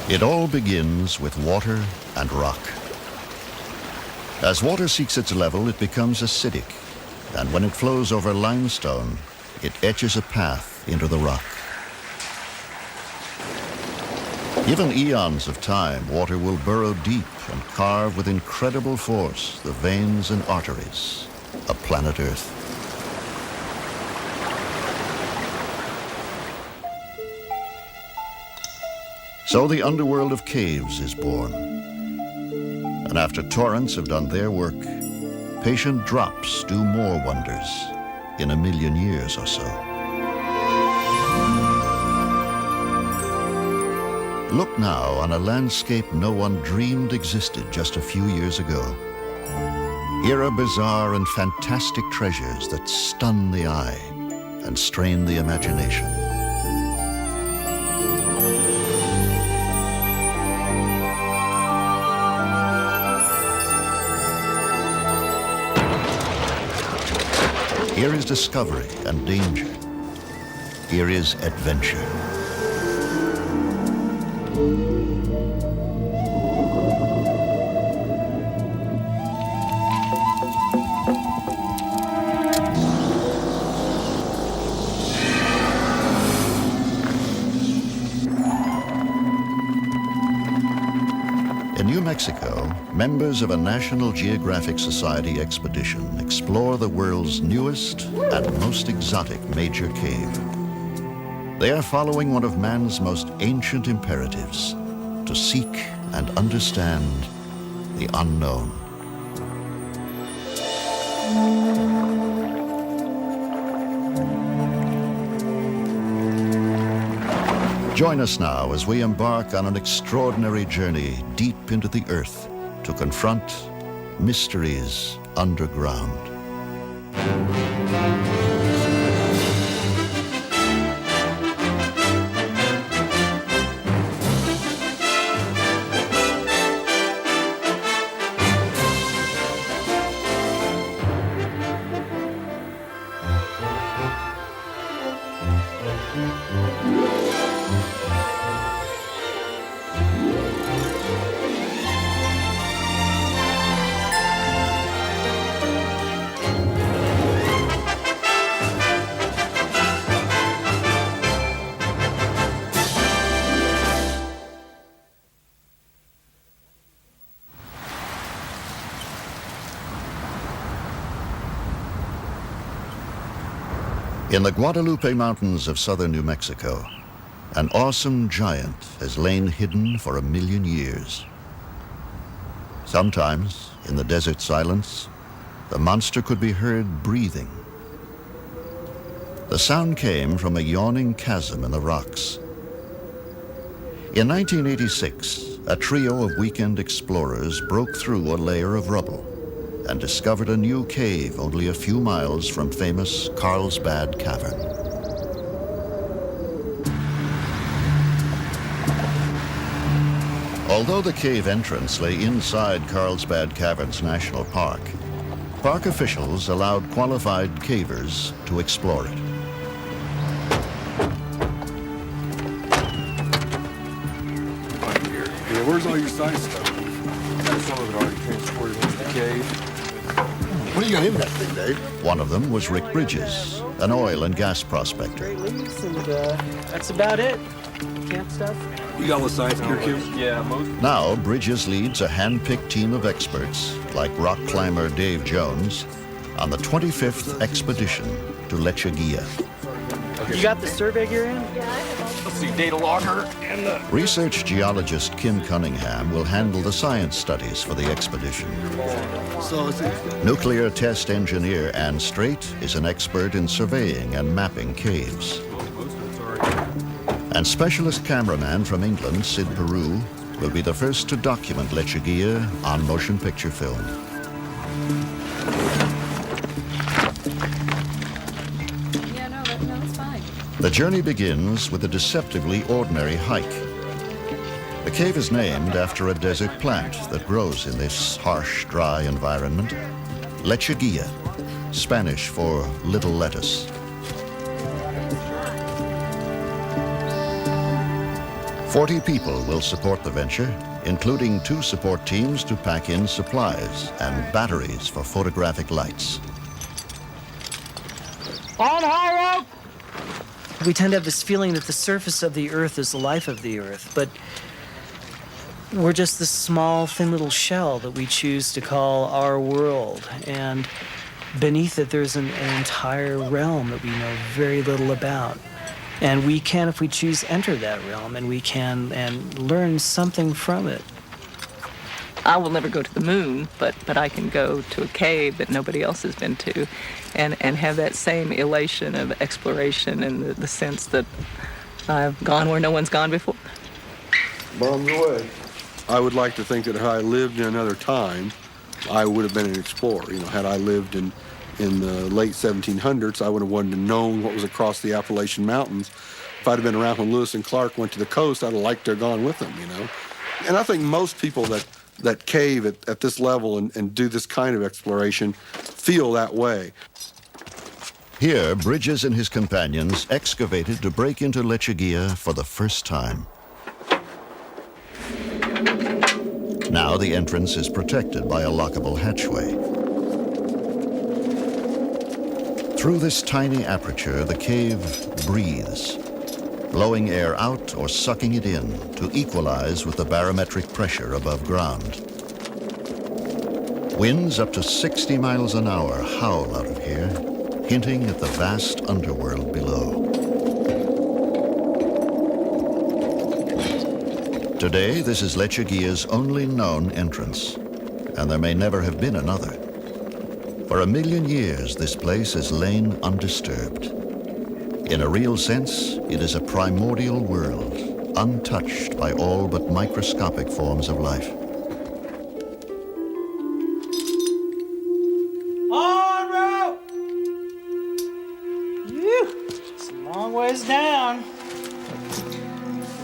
It all begins with water and rock. As water seeks its level, it becomes acidic, and when it flows over limestone, it etches a path into the rock. Given eons of time, water will burrow deep and carve with incredible force the veins and arteries of planet Earth. So the underworld of caves is born. And after torrents have done their work, patient drops do more wonders in 1,000,000 years or so. Look now on a landscape no one dreamed existed just a few years ago. Here are bizarre and fantastic treasures that stun the eye and strain the imagination. Here is discovery and danger. Here is adventure. In New Mexico, members of a National Geographic Society expedition explore the world's newest and most exotic major cave. They are following one of man's most ancient imperatives, to seek and understand the unknown. Join us now as we embark on an extraordinary journey deep into the earth to confront mysteries underground. In the Guadalupe Mountains of southern New Mexico, an awesome giant has lain hidden for 1,000,000 years. Sometimes, in the desert silence, the monster could be heard breathing. The sound came from a yawning chasm in the rocks. In 1986, a trio of weekend explorers broke through a layer of rubble and discovered a new cave only a few miles from famous Carlsbad Cavern. Although the cave entrance lay inside Carlsbad Caverns National Park, park officials allowed qualified cavers to explore it. Yeah, where's all your science stuff? Some of it already transported into the cave. What do you got in that thing, Dave? One of them was Rick Bridges, an oil and gas prospector. Great leaves, and that's about it. Camp stuff. You got all the science gear, Kim? Yeah, most. Now, Bridges leads a hand-picked team of experts, like rock climber Dave Jones, on the 25th expedition to Lechuguilla. You got the survey gear in? Let's see, data logger and the... Research geologist Kim Cunningham will handle the science studies for the expedition. So it's... Nuclear test engineer Ann Strait is an expert in surveying and mapping caves. And specialist cameraman from England, Sid Peru, will be the first to document Lechuguilla on motion picture film. Yeah, no, that's fine. The journey begins with a deceptively ordinary hike. The cave is named after a desert plant that grows in this harsh, dry environment, Lechuguilla, Spanish for little lettuce. 40 people will support the venture, including 2 support teams to pack in supplies and batteries for photographic lights. On high rope! We tend to have this feeling that the surface of the Earth is the life of the Earth, but we're just this small, thin little shell that we choose to call our world. And beneath it, there's an entire realm that we know very little about. And we can, if we choose, enter that realm, and we can and learn something from it. I will never go to the moon, but I can go to a cave that nobody else has been to and have that same elation of exploration and the sense that I've gone where no one's gone before. Bombs away. I would like to think that had I lived in another time, I would have been an explorer. You know, had I lived in the late 1700s, I would have wanted to know what was across the Appalachian Mountains. If I'd have been around when Lewis and Clark went to the coast, I'd have liked to have gone with them, you know. And I think most people that cave at this level and do this kind of exploration feel that way. Here, Bridges and his companions excavated to break into Lechuguilla for the first time. Now the entrance is protected by a lockable hatchway. Through this tiny aperture, the cave breathes, blowing air out or sucking it in to equalize with the barometric pressure above ground. Winds up to 60 miles an hour howl out of here, hinting at the vast underworld below. Today, this is Lechuguilla's only known entrance, and there may never have been another. For 1 million years, this place has lain undisturbed. In a real sense, it is a primordial world, untouched by all but microscopic forms of life. On rope! Whew, it's a long ways down.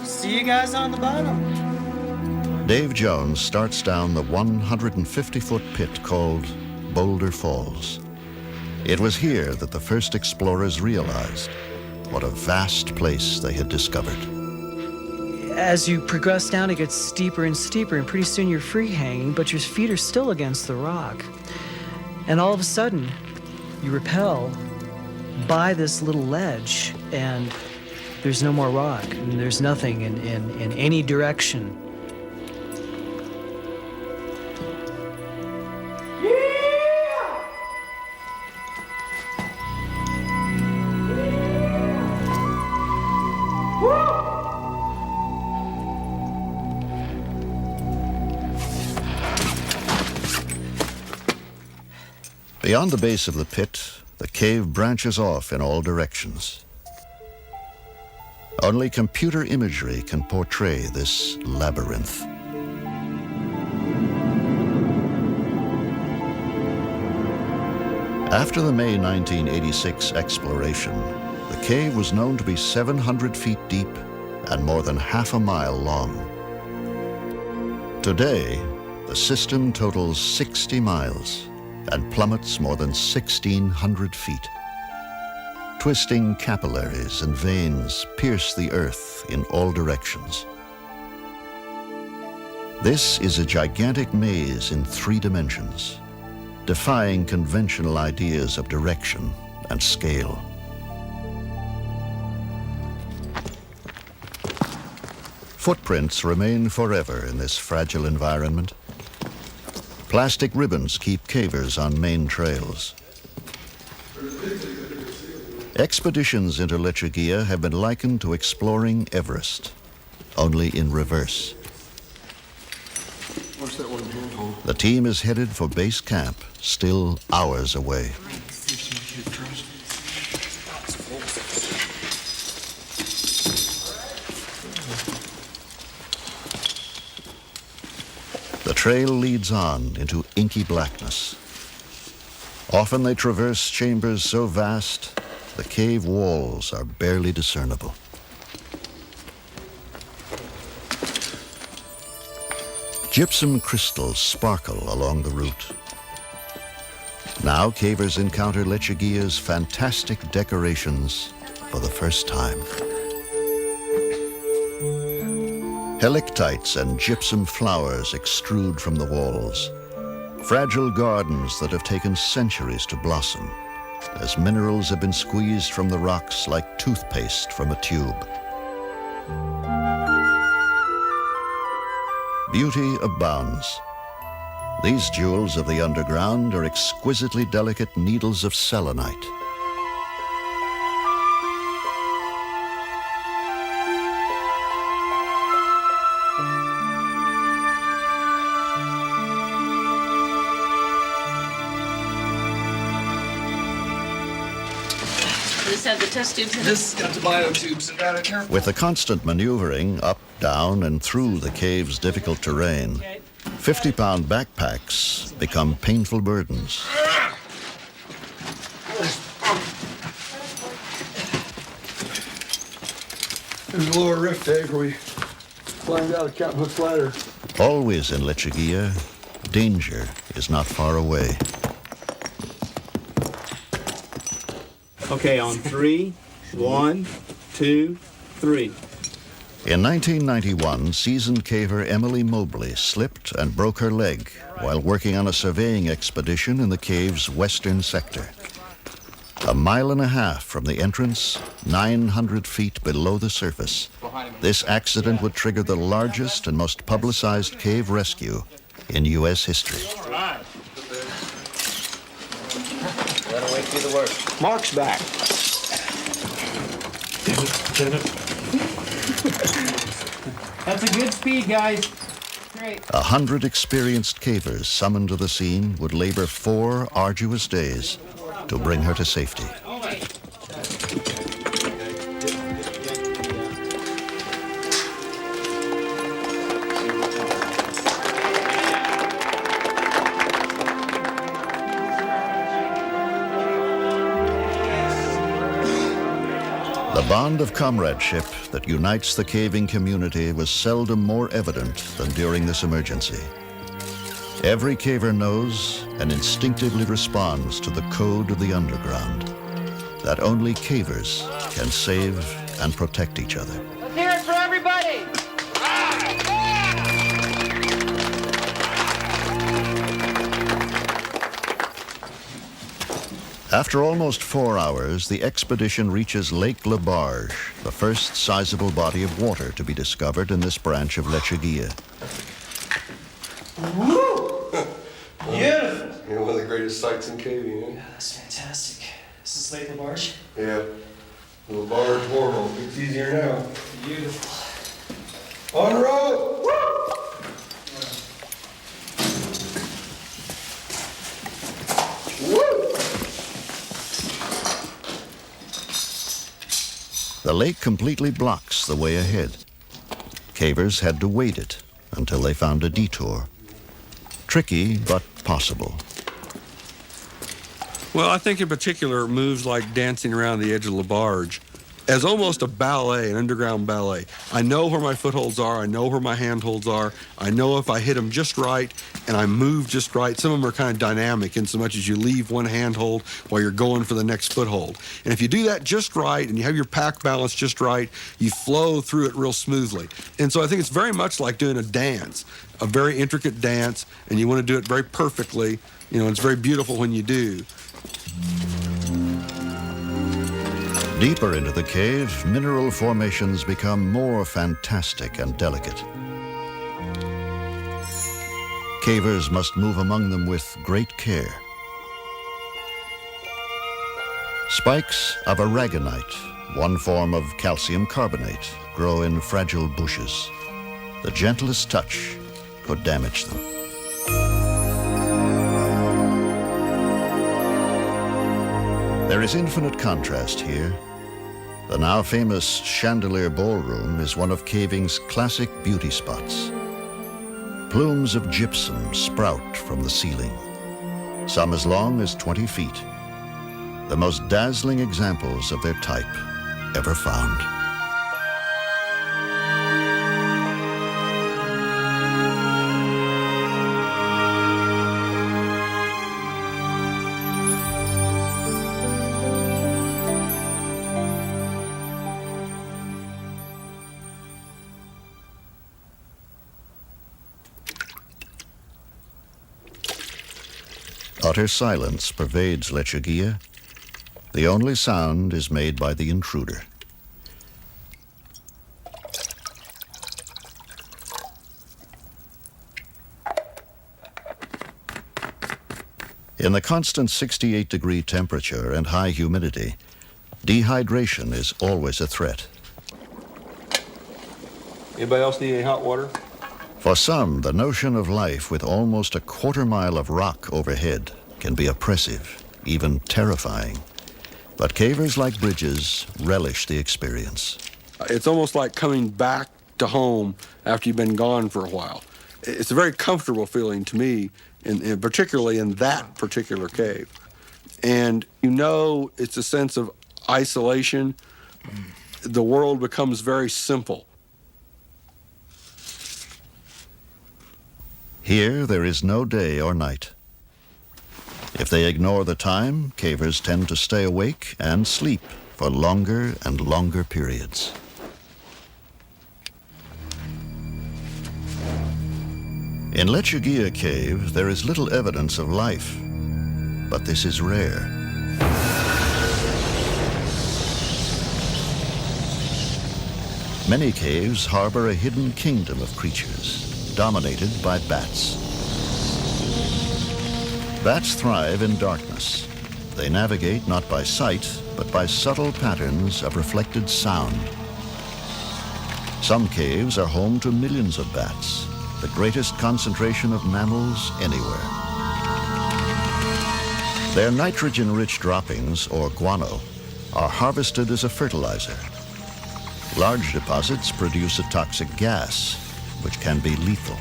See you guys on the bottom. Dave Jones starts down the 150-foot pit called Boulder Falls. It was here that the first explorers realized what a vast place they had discovered. As you progress down, it gets steeper and steeper, and pretty soon you're free hanging, but your feet are still against the rock. And all of a sudden, you rappel by this little ledge, and there's no more rock, and there's nothing in any direction. Beyond the base of the pit, the cave branches off in all directions. Only computer imagery can portray this labyrinth. After the May 1986 exploration, the cave was known to be 700 feet deep and more than half a mile long. Today, the system totals 60 miles and plummets more than 1,600 feet. Twisting capillaries and veins pierce the earth in all directions. This is a gigantic maze in 3 dimensions, defying conventional ideas of direction and scale. Footprints remain forever in this fragile environment. Plastic ribbons keep cavers on main trails. Expeditions into Lechuguilla have been likened to exploring Everest, only in reverse. What's that one here? The team is headed for base camp, still hours away. The trail leads on into inky blackness. Often they traverse chambers so vast, the cave walls are barely discernible. Gypsum crystals sparkle along the route. Now cavers encounter Lechuguilla's fantastic decorations for the first time. Helictites and gypsum flowers extrude from the walls. Fragile gardens that have taken centuries to blossom, as minerals have been squeezed from the rocks like toothpaste from a tube. Beauty abounds. These jewels of the underground are exquisitely delicate needles of selenite. This had the test tubes in it? This got the biotubes and got it here. With the constant maneuvering up, down, and through the cave's difficult terrain, 50-pound backpacks become painful burdens. There's a lower rift, Dave, where we climbed out of Captain Hook's ladder. Always in Lechuguilla, danger is not far away. Okay, on 3, 1, 2, 3. In 1991, seasoned caver Emily Mobley slipped and broke her leg while working on a surveying expedition in the cave's western sector. 1.5 miles from the entrance, 900 feet below the surface, this accident would trigger the largest and most publicized cave rescue in U.S. history. Let him wait through the work. Mark's back. That's a good speed, guys. Great. 100 experienced cavers summoned to the scene would labor 4 arduous days to bring her to safety. The bond of comradeship that unites the caving community was seldom more evident than during this emergency. Every caver knows and instinctively responds to the code of the underground, that only cavers can save and protect each other. Let's hear it for everybody. After almost 4 hours, the expedition reaches Lake Labarge, the first sizable body of water to be discovered in this branch of Lechuguilla. Beautiful. You know, one of the greatest sights in caving, eh? That's fantastic. This is Lake Labarge. Yeah. The large world. It's easier now. Beautiful. On the road! The lake completely blocks the way ahead. Cavers had to wade it until they found a detour. Tricky, but possible. Well, I think in particular moves like dancing around the edge of Labarge as almost a ballet, an underground ballet. I know where my footholds are. I know where my handholds are. I know if I hit them just right and I move just right. Some of them are kind of dynamic in so much as you leave one handhold while you're going for the next foothold. And if you do that just right and you have your pack balance just right, you flow through it real smoothly. And so I think it's very much like doing a dance, a very intricate dance, and you want to do it very perfectly. You know, it's very beautiful when you do. Deeper into the cave, mineral formations become more fantastic and delicate. Cavers must move among them with great care. Spikes of aragonite, one form of calcium carbonate, grow in fragile bushes. The gentlest touch could damage them. There is infinite contrast here. The now famous Chandelier Ballroom is one of caving's classic beauty spots. Plumes of gypsum sprout from the ceiling, some as long as 20 feet. The most dazzling examples of their type ever found. Utter silence pervades Lechuguilla. The only sound is made by the intruder. In the constant 68-degree temperature and high humidity, dehydration is always a threat. Anybody else need any hot water? For some, the notion of life with almost a quarter-mile of rock overhead can be oppressive, even terrifying. But cavers like Bridges relish the experience. It's almost like coming back to home after you've been gone for a while. It's a very comfortable feeling to me, particularly in that particular cave. And you know, it's a sense of isolation. The world becomes very simple. Here, there is no day or night. If they ignore the time, cavers tend to stay awake and sleep for longer and longer periods. In Lechuguilla Cave, there is little evidence of life, but this is rare. Many caves harbor a hidden kingdom of creatures, dominated by bats. Bats thrive in darkness. They navigate not by sight, but by subtle patterns of reflected sound. Some caves are home to millions of bats, the greatest concentration of mammals anywhere. Their nitrogen-rich droppings, or guano, are harvested as a fertilizer. Large deposits produce a toxic gas, which can be lethal.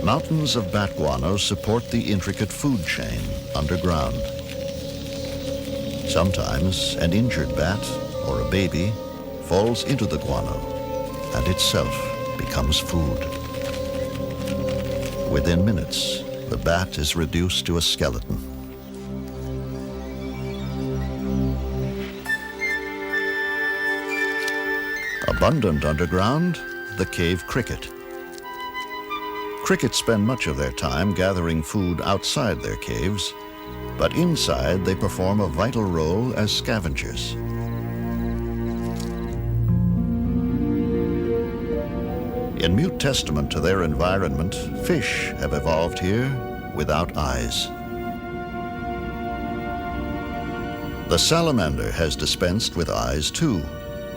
Mountains of bat guano support the intricate food chain underground. Sometimes an injured bat or a baby falls into the guano and itself becomes food. Within minutes, the bat is reduced to a skeleton. Abundant underground, the cave cricket. Crickets spend much of their time gathering food outside their caves, but inside they perform a vital role as scavengers. In mute testament to their environment, fish have evolved here without eyes. The salamander has dispensed with eyes too,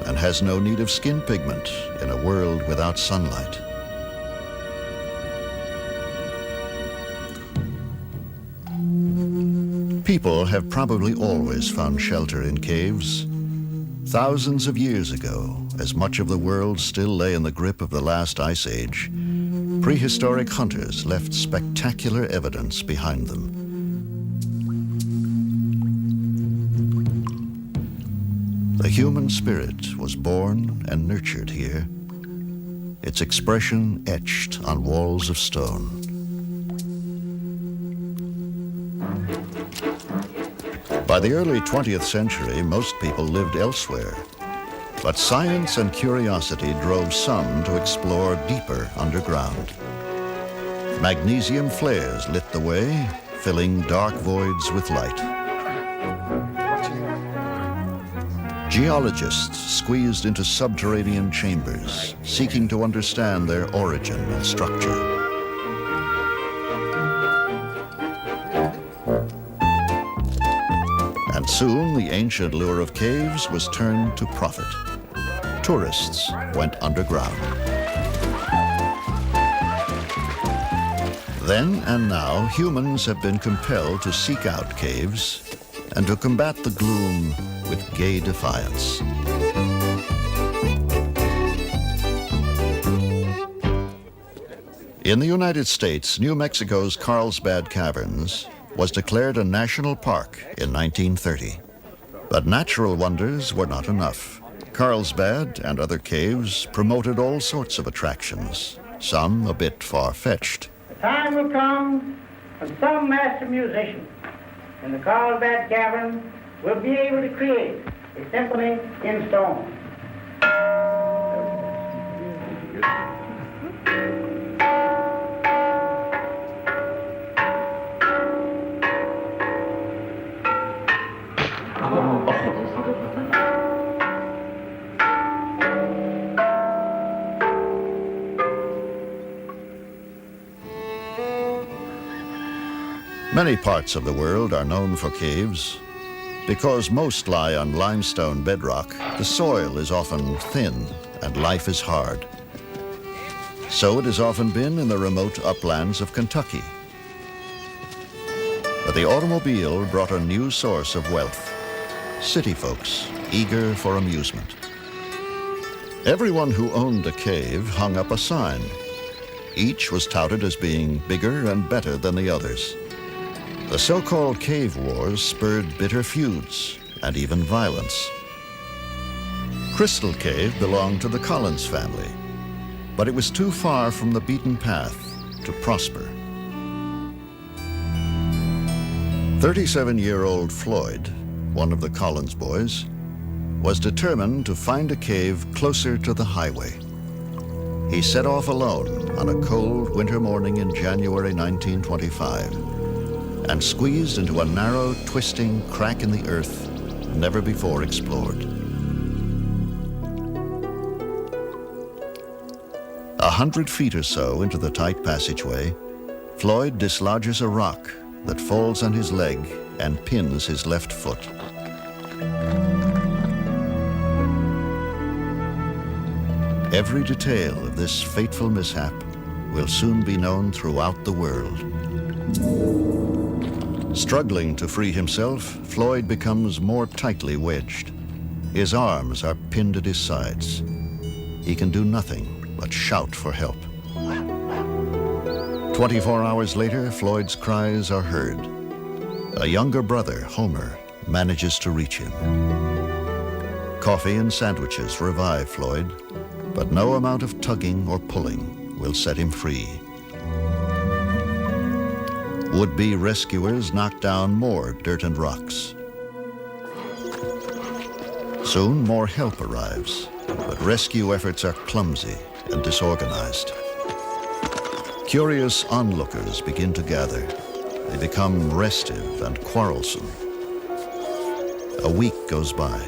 and has no need of skin pigment in a world without sunlight. People have probably always found shelter in caves. Thousands of years ago, as much of the world still lay in the grip of the last ice age, prehistoric hunters left spectacular evidence behind them. The human spirit was born and nurtured here, its expression etched on walls of stone. By the early 20th century, most people lived elsewhere, but science and curiosity drove some to explore deeper underground. Magnesium flares lit the way, filling dark voids with light. Geologists squeezed into subterranean chambers, seeking to understand their origin and structure. And soon, the ancient lure of caves was turned to profit. Tourists went underground. Then and now, humans have been compelled to seek out caves and to combat the gloom with gay defiance. In the United States, New Mexico's Carlsbad Caverns was declared a national park in 1930. But natural wonders were not enough. Carlsbad and other caves promoted all sorts of attractions, some a bit far-fetched. The time will come when some master musician in the Carlsbad Cavern will be able to create a symphony in stone. Many parts of the world are known for caves. Because most lie on limestone bedrock, the soil is often thin and life is hard. So it has often been in the remote uplands of Kentucky. But the automobile brought a new source of wealth. City folks eager for amusement. Everyone who owned a cave hung up a sign. Each was touted as being bigger and better than the others. The so-called cave wars spurred bitter feuds and even violence. Crystal Cave belonged to the Collins family, but it was too far from the beaten path to prosper. 37-year-old Floyd, one of the Collins boys, was determined to find a cave closer to the highway. He set off alone on a cold winter morning in January 1925 and squeezed into a narrow, twisting crack in the earth never before explored. 100 feet or so into the tight passageway, Floyd dislodges a rock that falls on his leg and pins his left foot. Every detail of this fateful mishap will soon be known throughout the world. Struggling to free himself, Floyd becomes more tightly wedged. His arms are pinned at his sides. He can do nothing but shout for help. 24 hours later, Floyd's cries are heard. A younger brother, Homer, manages to reach him. Coffee and sandwiches revive Floyd, but no amount of tugging or pulling will set him free. Would-be rescuers knock down more dirt and rocks. Soon more help arrives, but rescue efforts are clumsy and disorganized. Curious onlookers begin to gather. They become restive and quarrelsome. A week goes by.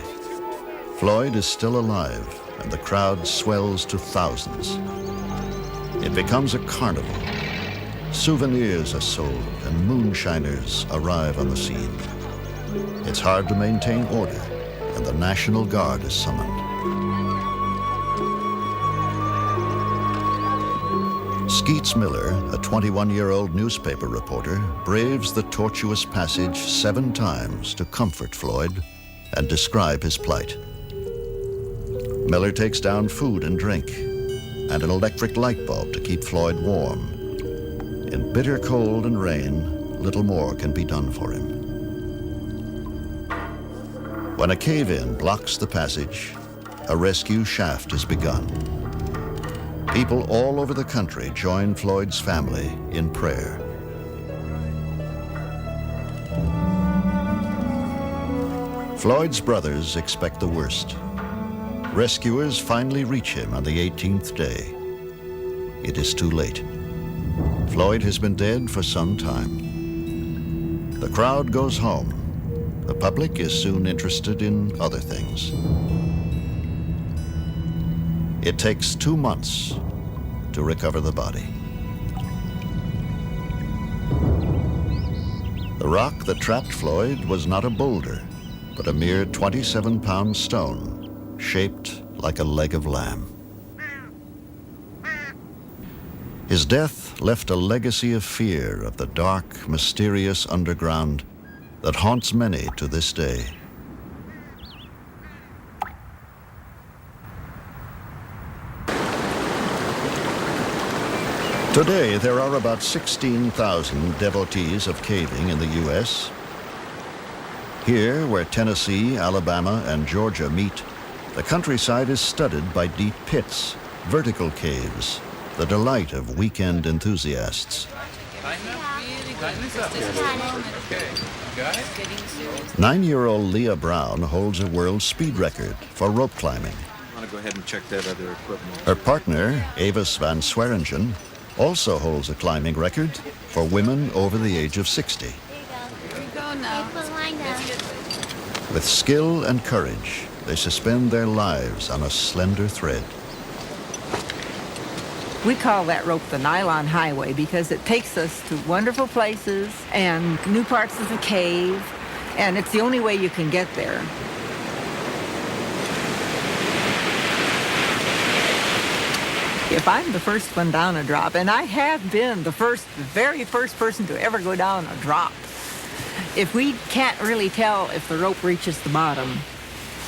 Floyd is still alive, and the crowd swells to thousands. It becomes a carnival. Souvenirs are sold, and moonshiners arrive on the scene. It's hard to maintain order, and the National Guard is summoned. Skeets Miller, a 21-year-old newspaper reporter, braves the tortuous passage 7 times to comfort Floyd and describe his plight. Miller takes down food and drink and an electric light bulb to keep Floyd warm. In bitter cold and rain, little more can be done for him. When a cave-in blocks the passage, a rescue shaft is begun. People all over the country join Floyd's family in prayer. Floyd's brothers expect the worst. Rescuers finally reach him on the 18th day. It is too late. Floyd has been dead for some time. The crowd goes home. The public is soon interested in other things. It takes 2 months to recover the body. The rock that trapped Floyd was not a boulder, but a mere 27-pound stone, shaped like a leg of lamb. His death left a legacy of fear of the dark, mysterious underground that haunts many to this day. Today, there are about 16,000 devotees of caving in the U.S. Here, where Tennessee, Alabama, and Georgia meet, the countryside is studded by deep pits, vertical caves, the delight of weekend enthusiasts. 9-year-old Leah Brown holds a world speed record for rope climbing. I want to go ahead and check that other equipment. Her partner, Avis van Swearingen, also holds a climbing record for women over the age of 60. Here we go now. With skill and courage, they suspend their lives on a slender thread. We call that rope the nylon highway because it takes us to wonderful places and new parts of the cave, and it's the only way you can get there. If I'm the first one down a drop, and I have been the very first person to ever go down a drop, if we can't really tell if the rope reaches the bottom,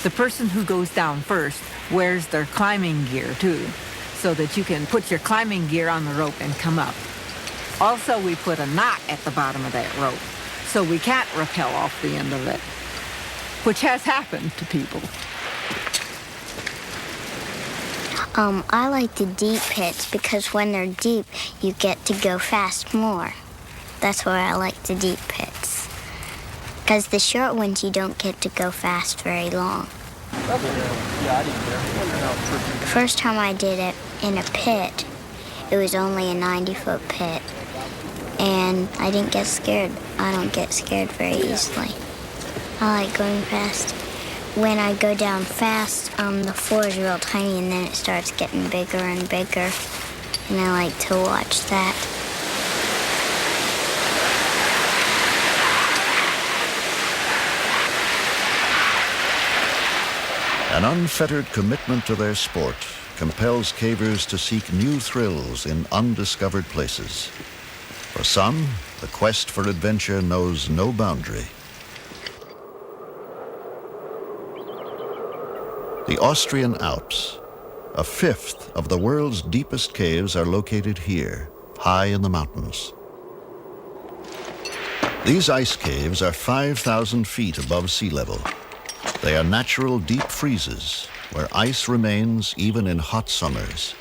the person who goes down first wears their climbing gear too, so that you can put your climbing gear on the rope and come up. Also, we put a knot at the bottom of that rope, so we can't rappel off the end of it, which has happened to people. I like the deep pits because when they're deep, you get to go fast more. That's why I like the deep pits. Because the short ones, you don't get to go fast very long. The first time I did it in a pit, it was only a 90-foot pit. And I didn't get scared. I don't get scared very easily. I like going fast. When I go down fast, the floor is real tiny and then it starts getting bigger and bigger. And I like to watch that. An unfettered commitment to their sport compels cavers to seek new thrills in undiscovered places. For some, the quest for adventure knows no boundary. The Austrian Alps, a fifth of the world's deepest caves, are located here, high in the mountains. These ice caves are 5,000 feet above sea level. They are natural deep freezes where ice remains even in hot summers.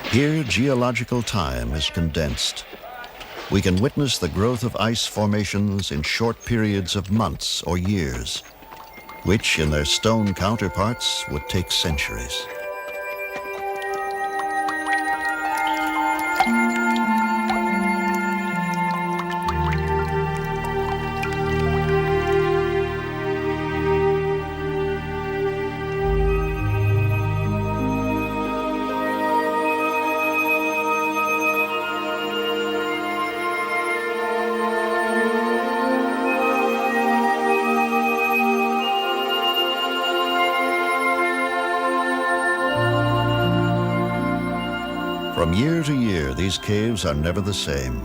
Here, geological time is condensed. We can witness the growth of ice formations in short periods of months or years, which in their stone counterparts would take centuries. From year to year, these caves are never the same.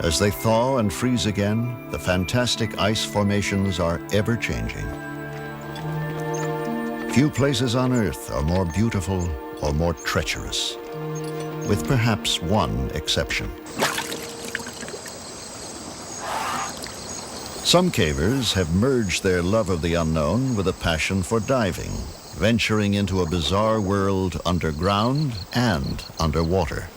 As they thaw and freeze again, the fantastic ice formations are ever-changing. Few places on Earth are more beautiful or more treacherous, with perhaps one exception. Some cavers have merged their love of the unknown with a passion for diving, venturing into a bizarre world underground and underwater.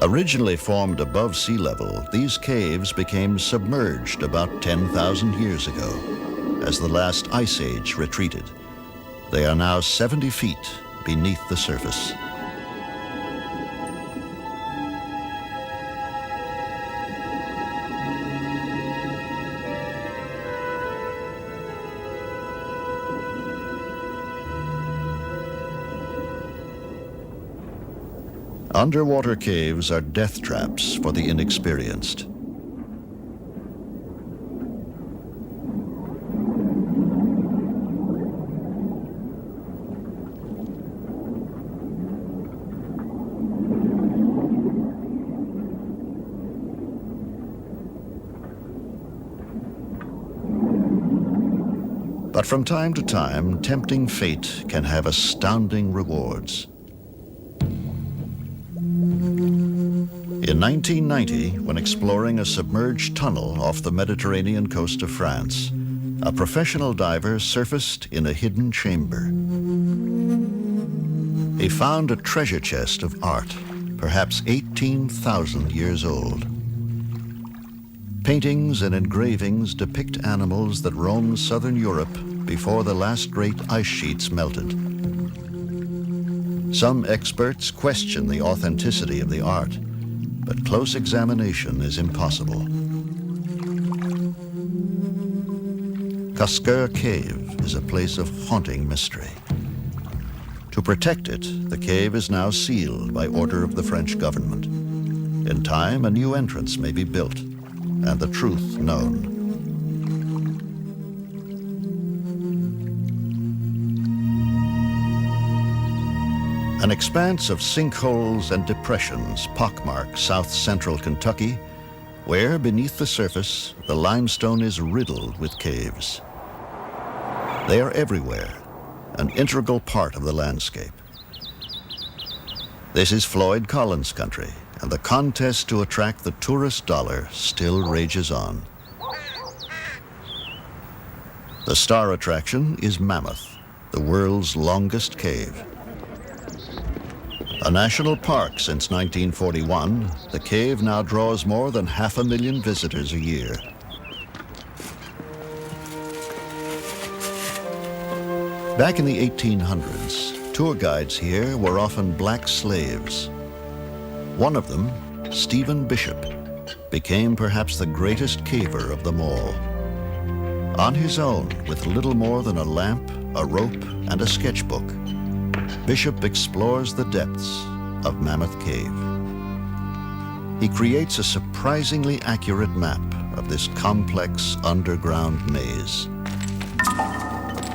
Originally formed above sea level, these caves became submerged about 10,000 years ago as the last ice age retreated. They are now 70 feet beneath the surface. Underwater caves are death traps for the inexperienced. But from time to time, tempting fate can have astounding rewards. In 1990, when exploring a submerged tunnel off the Mediterranean coast of France, a professional diver surfaced in a hidden chamber. he found a treasure chest of art, perhaps 18,000 years old. Paintings and engravings depict animals that roamed southern Europe before the last great ice sheets melted. Some experts question the authenticity of the art, but close examination is impossible. Cosquer Cave is a place of haunting mystery. To protect it, the cave is now sealed by order of the French government. In time, a new entrance may be built and the truth known. An expanse of sinkholes and depressions pockmark south-central Kentucky, where, beneath the surface, the limestone is riddled with caves. They are everywhere, an integral part of the landscape. This is Floyd Collins country, and the contest to attract the tourist dollar still rages on. The star attraction is Mammoth, the world's longest cave. A national park since 1941, the cave now draws more than 500,000 visitors a year. Back in the 1800s, tour guides here were often black slaves. One of them, Stephen Bishop, became perhaps the greatest caver of them all. On his own, with little more than a lamp, a rope, and a sketchbook, Bishop explores the depths of Mammoth Cave. He creates a surprisingly accurate map of this complex underground maze.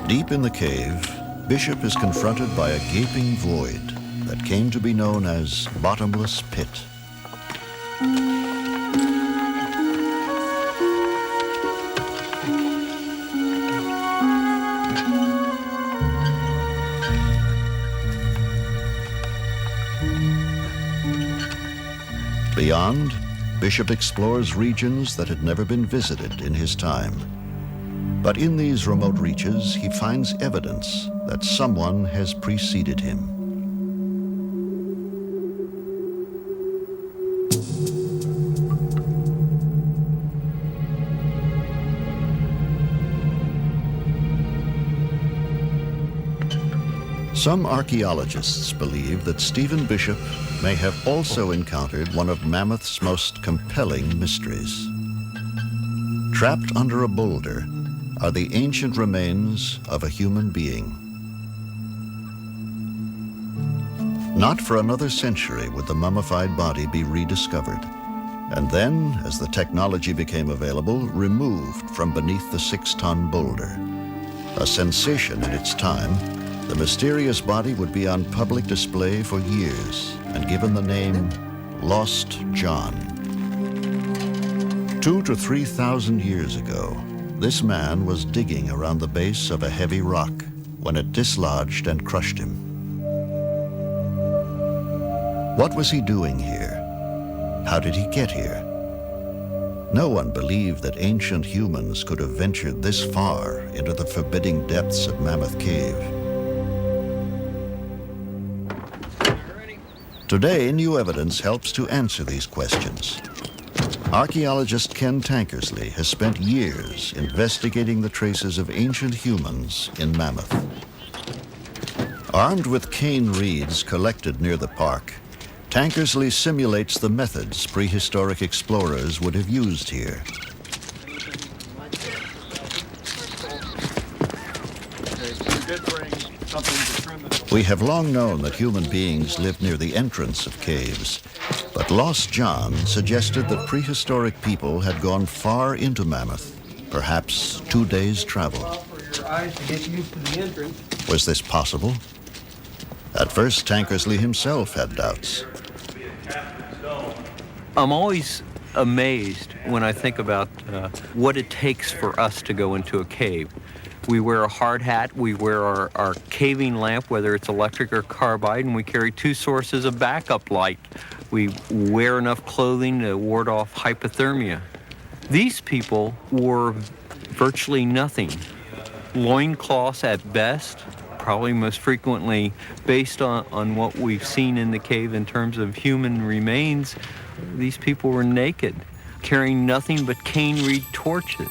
Deep in the cave, Bishop is confronted by a gaping void that came to be known as Bottomless Pit. Beyond, Bishop explores regions that had never been visited in his time. But in these remote reaches, he finds evidence that someone has preceded him. Some archaeologists believe that Stephen Bishop may have also encountered one of Mammoth's most compelling mysteries. Trapped under a boulder are the ancient remains of a human being. Not for another century would the mummified body be rediscovered, and then, as the technology became available, removed from beneath the 6-ton boulder. A sensation in its time, the mysterious body would be on public display for years and given the name Lost John. 2,000 to 3,000 years ago, this man was digging around the base of a heavy rock when it dislodged and crushed him. What was he doing here? How did he get here? No one believed that ancient humans could have ventured this far into the forbidding depths of Mammoth Cave. Today, new evidence helps to answer these questions. Archaeologist Ken Tankersley has spent years investigating the traces of ancient humans in Mammoth. Armed with cane reeds collected near the park, Tankersley simulates the methods prehistoric explorers would have used here. We have long known that human beings lived near the entrance of caves, but Lost John suggested that prehistoric people had gone far into Mammoth, perhaps 2 days' travel. Was this possible? At first, Tankersley himself had doubts. I'm always amazed when I think about what it takes for us to go into a cave. We wear a hard hat, we wear our caving lamp, whether it's electric or carbide, and we carry 2 sources of backup light. We wear enough clothing to ward off hypothermia. These people wore virtually nothing. Loincloths at best, probably most frequently based on what we've seen in the cave in terms of human remains. These people were naked, carrying nothing but cane reed torches.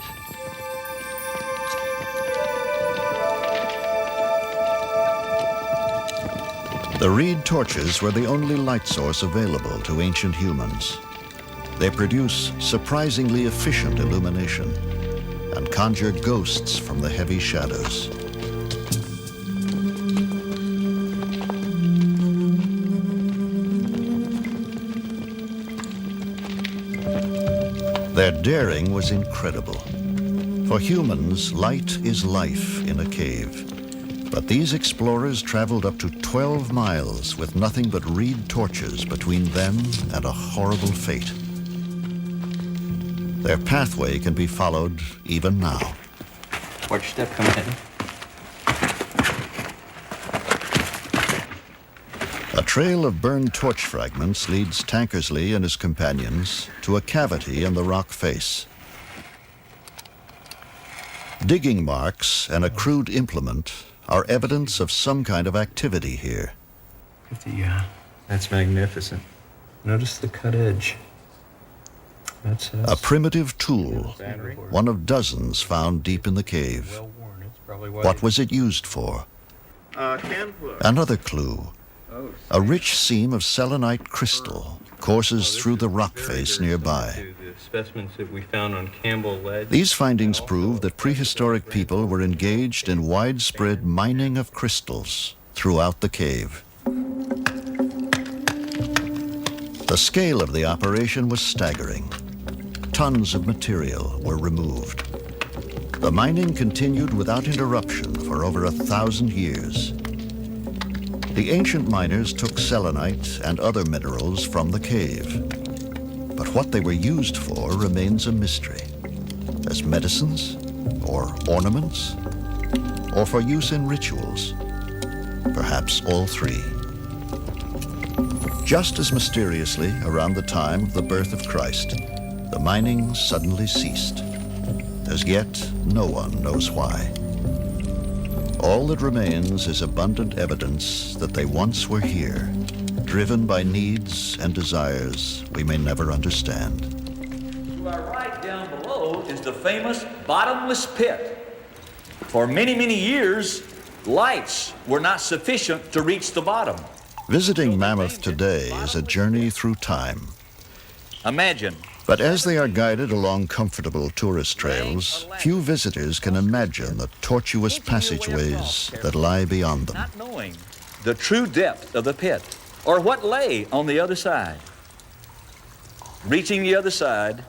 The reed torches were the only light source available to ancient humans. They produce surprisingly efficient illumination and conjure ghosts from the heavy shadows. Their daring was incredible. For humans, light is life in a cave. But these explorers traveled up to 12 miles with nothing but reed torches between them and a horrible fate. Their pathway can be followed even now. Watch your step coming in. A trail of burned torch fragments leads Tankersley and his companions to a cavity in the rock face. Digging marks and a crude implement are evidence of some kind of activity here. That's magnificent. Notice the cut edge. A primitive tool, one of dozens found deep in the cave. What was it used for? Another clue. A rich seam of selenite crystal courses through the rock face nearby. Specimens that we found on Campbell Ledge. These findings prove that prehistoric people were engaged in widespread mining of crystals throughout the cave. The scale of the operation was staggering. Tons of material were removed. The mining continued without interruption for over 1,000 years. The ancient miners took selenite and other minerals from the cave. But what they were used for remains a mystery. As medicines, or ornaments, or for use in rituals. Perhaps all three. Just as mysteriously, around the time of the birth of Christ, the mining suddenly ceased. As yet, no one knows why. All that remains is abundant evidence that they once were here, driven by needs and desires we may never understand. To our right down below is the famous bottomless pit. For many, many years, lights were not sufficient to reach the bottom. Visiting Mammoth today is a journey through time. Imagine. But as they are guided along comfortable tourist trails, few visitors can imagine the tortuous passageways that lie beyond them. Not knowing the true depth of the pit, or what lay on the other side. Reaching the other side,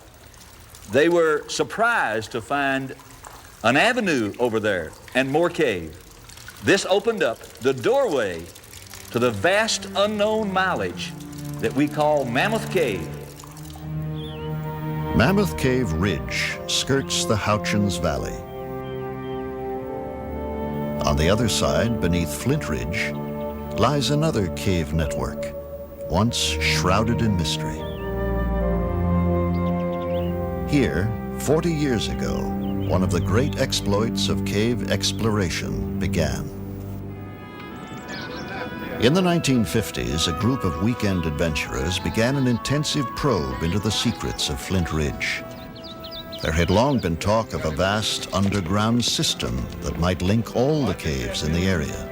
they were surprised to find an avenue over there and more cave. This opened up the doorway to the vast unknown mileage that we call Mammoth Cave. Mammoth Cave Ridge skirts the Houchins Valley. On the other side, beneath Flint Ridge, lies another cave network, once shrouded in mystery. Here, 40 years ago, one of the great exploits of cave exploration began. In the 1950s, a group of weekend adventurers began an intensive probe into the secrets of Flint Ridge. There had long been talk of a vast underground system that might link all the caves in the area.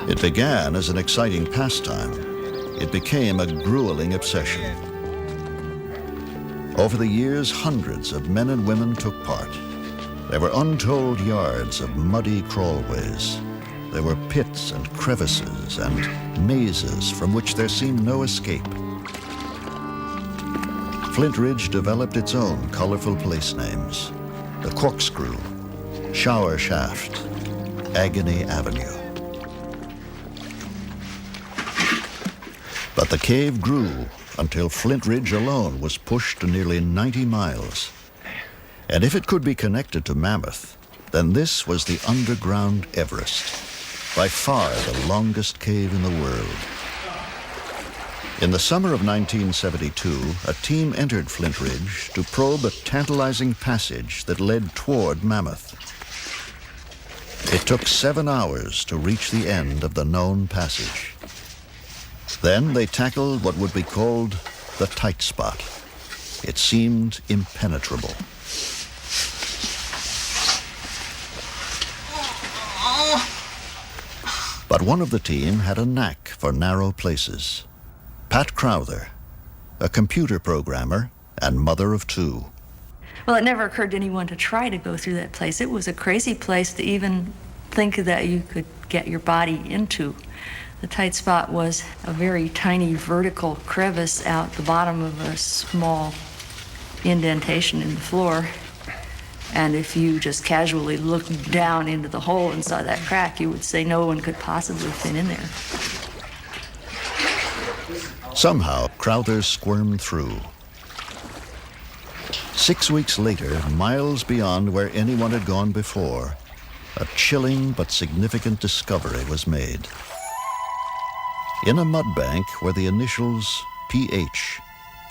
It began as an exciting pastime. It became a grueling obsession. Over the years, hundreds of men and women took part. There were untold yards of muddy crawlways. There were pits and crevices and mazes from which there seemed no escape. Flint Ridge developed its own colorful place names: the Corkscrew, Shower Shaft, Agony Avenue. But the cave grew until Flint Ridge alone was pushed to nearly 90 miles. And if it could be connected to Mammoth, then this was the underground Everest, by far the longest cave in the world. In the summer of 1972, a team entered Flint Ridge to probe a tantalizing passage that led toward Mammoth. It took 7 hours to reach the end of the known passage. Then they tackled what would be called the tight spot. It seemed impenetrable. But one of the team had a knack for narrow places. Pat Crowther, a computer programmer and mother of 2. Well, it never occurred to anyone to try to go through that place. It was a crazy place to even think that you could get your body into. The tight spot was a very tiny vertical crevice out the bottom of a small indentation in the floor. And if you just casually looked down into the hole and saw that crack, you would say no one could possibly fit in there. Somehow, Crowther squirmed through. 6 weeks later, miles beyond where anyone had gone before, a chilling but significant discovery was made. In a mud bank were the initials PH,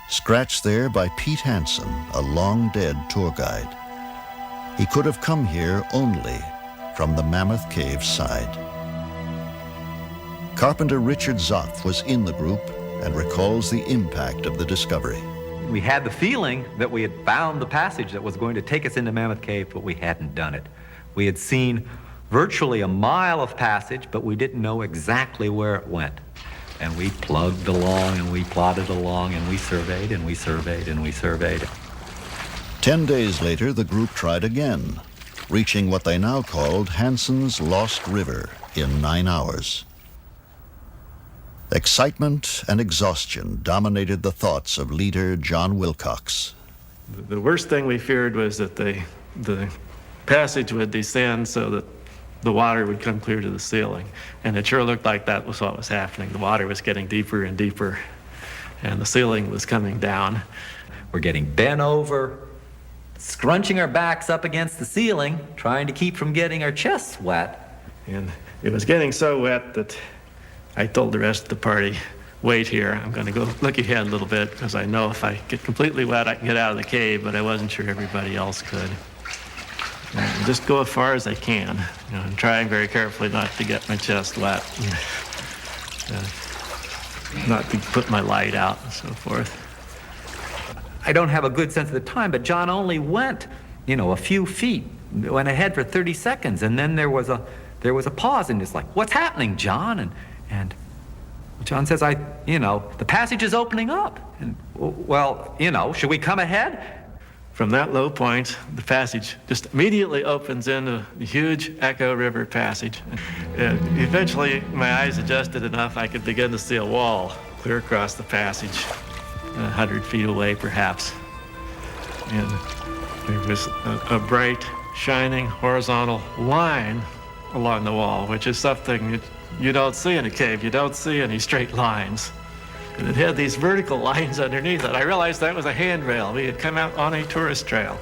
scratched there by Pete Hansen, a long-dead tour guide. He could have come here only from the Mammoth Cave side. Carpenter Richard Zoff was in the group and recalls the impact of the discovery. We had the feeling that we had found the passage that was going to take us into Mammoth Cave, but we hadn't done it. We had seen virtually a mile of passage, but we didn't know exactly where it went. And we plugged along, and we plodded along, and we surveyed, and we surveyed, and we surveyed. 10 days later, the group tried again, reaching what they now called Hansen's Lost River in 9 hours. Excitement and exhaustion dominated the thoughts of leader John Wilcox. The worst thing we feared was that the passage would descend so that the water would come clear to the ceiling. And it sure looked like that was what was happening. The water was getting deeper and deeper, and the ceiling was coming down. We're getting bent over, scrunching our backs up against the ceiling, trying to keep from getting our chests wet. And it was getting so wet that I told the rest of the party, wait here, I'm going to go look ahead a little bit, because I know if I get completely wet, I can get out of the cave, but I wasn't sure everybody else could. And just go as far as I can, and trying very carefully not to get my chest wet, and, not to put my light out and so forth. I don't have a good sense of the time, but John only went, a few feet, went ahead for 30 seconds, and then there was a pause, and it's like, what's happening, John? And John says, the passage is opening up. And, well, should we come ahead? From that low point, the passage just immediately opens into a huge Echo River passage. And eventually, my eyes adjusted enough, I could begin to see a wall clear across the passage, 100 feet away, perhaps. And there was a bright, shining, horizontal line along the wall, which is something that you don't see in a cave. You don't see any straight lines. And it had these vertical lines underneath it. I realized that was a handrail. We had come out on a tourist trail.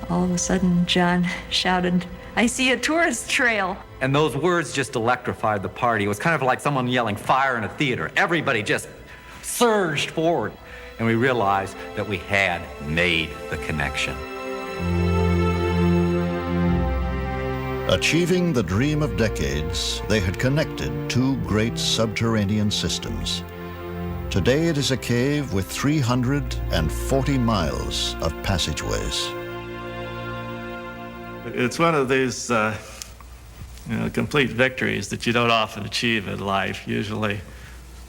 All of a sudden, John shouted, "I see a tourist trail." And those words just electrified the party. It was kind of like someone yelling fire in a theater. Everybody just surged forward. And we realized that we had made the connection. Achieving the dream of decades, they had connected 2 great subterranean systems. Today it is a cave with 340 miles of passageways. It's one of these complete victories that you don't often achieve in life. Usually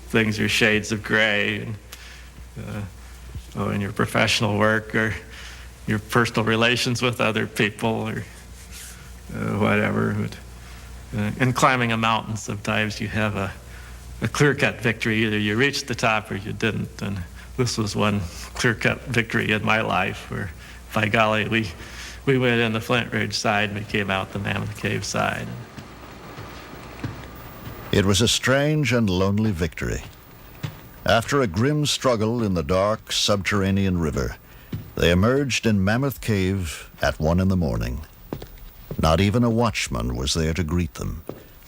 things are shades of gray, in your professional work or your personal relations with other people or whatever. In climbing a mountain, sometimes you have a clear-cut victory. Either you reached the top or you didn't. And this was one clear-cut victory in my life where, by golly, we went in the Flint Ridge side and we came out the Mammoth Cave side. It was a strange and lonely victory. After a grim struggle in the dark subterranean river, they emerged in Mammoth Cave at 1 a.m. Not even a watchman was there to greet them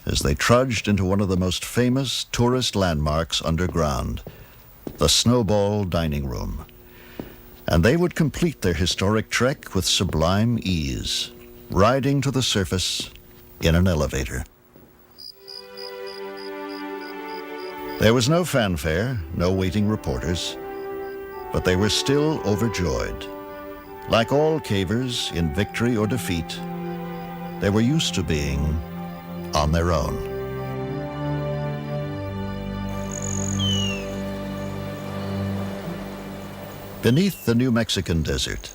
as they trudged into one of the most famous tourist landmarks underground, the Snowball Dining Room. And they would complete their historic trek with sublime ease, riding to the surface in an elevator. There was no fanfare, no waiting reporters, but they were still overjoyed. Like all cavers, in victory or defeat, they were used to being on their own. Beneath the New Mexican desert,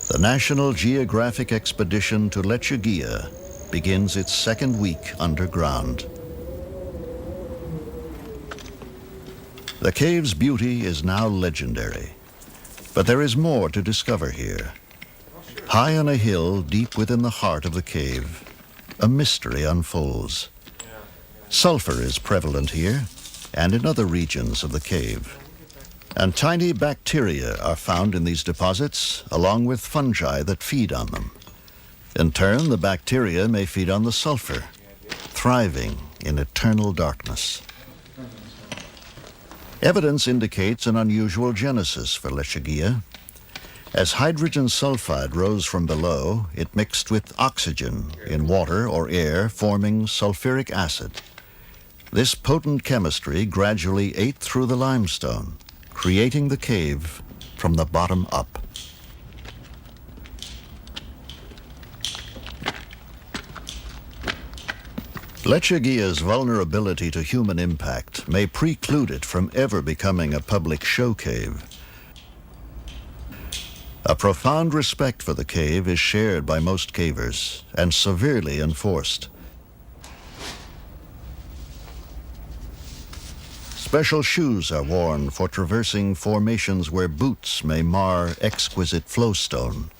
the National Geographic expedition to Lechuguilla begins its second week underground. The cave's beauty is now legendary, but there is more to discover here. High on a hill deep within the heart of the cave, a mystery unfolds. Sulfur is prevalent here and in other regions of the cave. And tiny bacteria are found in these deposits, along with fungi that feed on them. In turn, the bacteria may feed on the sulfur, thriving in eternal darkness. Evidence indicates an unusual genesis for Lechuguilla. As hydrogen sulfide rose from below, it mixed with oxygen in water or air, forming sulfuric acid. This potent chemistry gradually ate through the limestone, creating the cave from the bottom up. Lechuguilla's vulnerability to human impact may preclude it from ever becoming a public show cave. A profound respect for the cave is shared by most cavers and severely enforced. Special shoes are worn for traversing formations where boots may mar exquisite flowstone.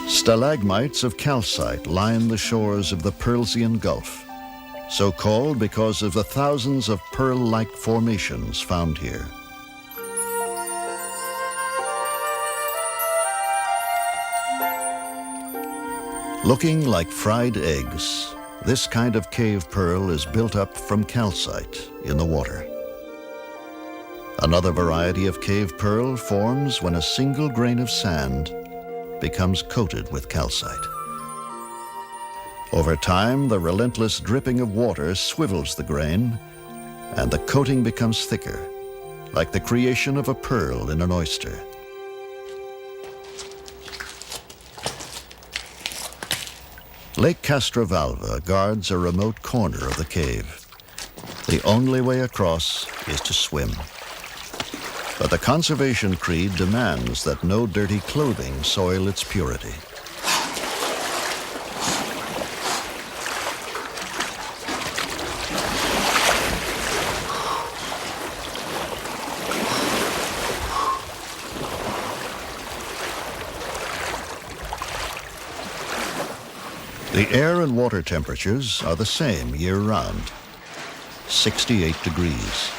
Stalagmites of calcite line the shores of the Pearlsian Gulf, so called because of the thousands of pearl-like formations found here. Looking like fried eggs, this kind of cave pearl is built up from calcite in the water. Another variety of cave pearl forms when a single grain of sand becomes coated with calcite. Over time, the relentless dripping of water swivels the grain, and the coating becomes thicker, like the creation of a pearl in an oyster. Lake Castrovalva guards a remote corner of the cave. The only way across is to swim. But the conservation creed demands that no dirty clothing soil its purity. The air and water temperatures are the same year-round, 68 degrees.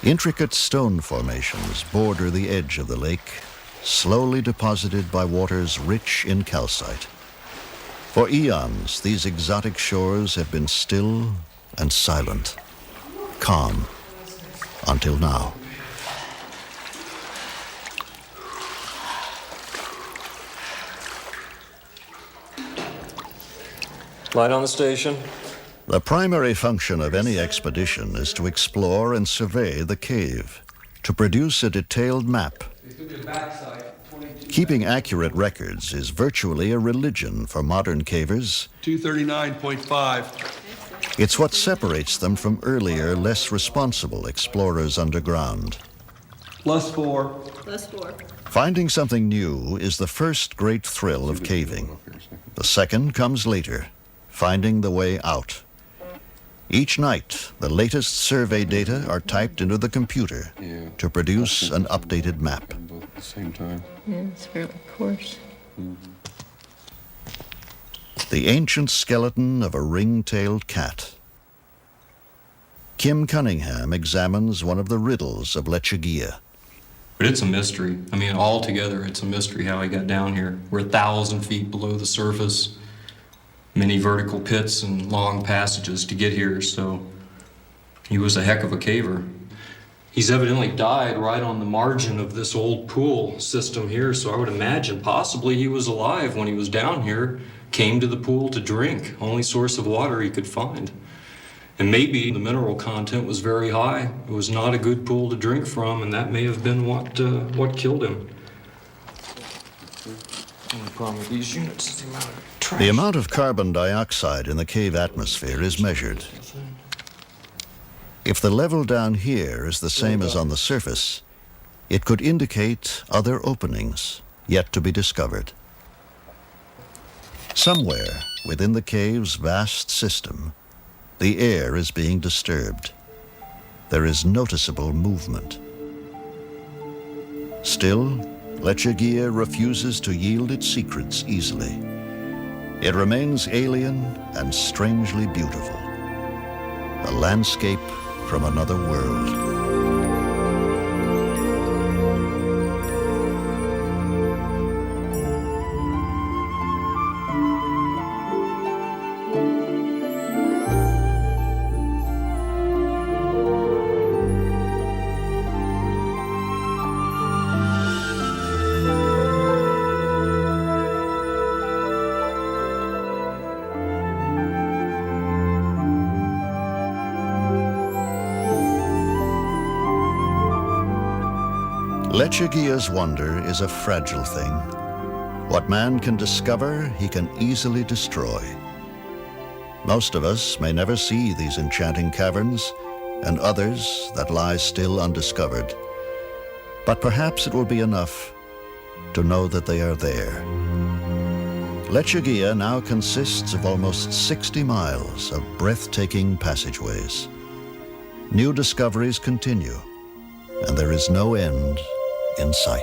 Intricate stone formations border the edge of the lake, slowly deposited by waters rich in calcite. For eons, these exotic shores have been still and silent, calm, until now. Light on the station. The primary function of any expedition is to explore and survey the cave, to produce a detailed map. Keeping accurate records is virtually a religion for modern cavers. 239.5. It's what separates them from earlier, less responsible explorers underground. +4. +4. Finding something new is the first great thrill of caving. The second comes later, finding the way out. Each night, the latest survey data are typed into the computer to produce an updated map. both at the same time. Yeah, it's fairly coarse. The ancient skeleton of a ring-tailed cat. Kim Cunningham examines one of the riddles of Lechuguilla. But it's a mystery. I mean, altogether, it's a mystery how he got down here. We're 1,000 feet below the surface, many vertical pits and long passages to get here, so he was a heck of a caver. He's evidently died right on the margin of this old pool system here, so I would imagine possibly he was alive when he was down here, came to the pool to drink, only source of water he could find. And maybe the mineral content was very high. It was not a good pool to drink from, and that may have been what killed him. The only problem with these units is the amount of trash. The amount of carbon dioxide in the cave atmosphere is measured. If the level down here is the same as on the surface, it could indicate other openings yet to be discovered. Somewhere within the cave's vast system, the air is being disturbed. There is noticeable movement. Still, Lechuguilla refuses to yield its secrets easily. It remains alien and strangely beautiful. A landscape from another world. Lechuguilla's wonder is a fragile thing. What man can discover, he can easily destroy. Most of us may never see these enchanting caverns, and others that lie still undiscovered. But perhaps it will be enough to know that they are there. Lechuguilla now consists of almost 60 miles of breathtaking passageways. New discoveries continue, and there is no end in sight.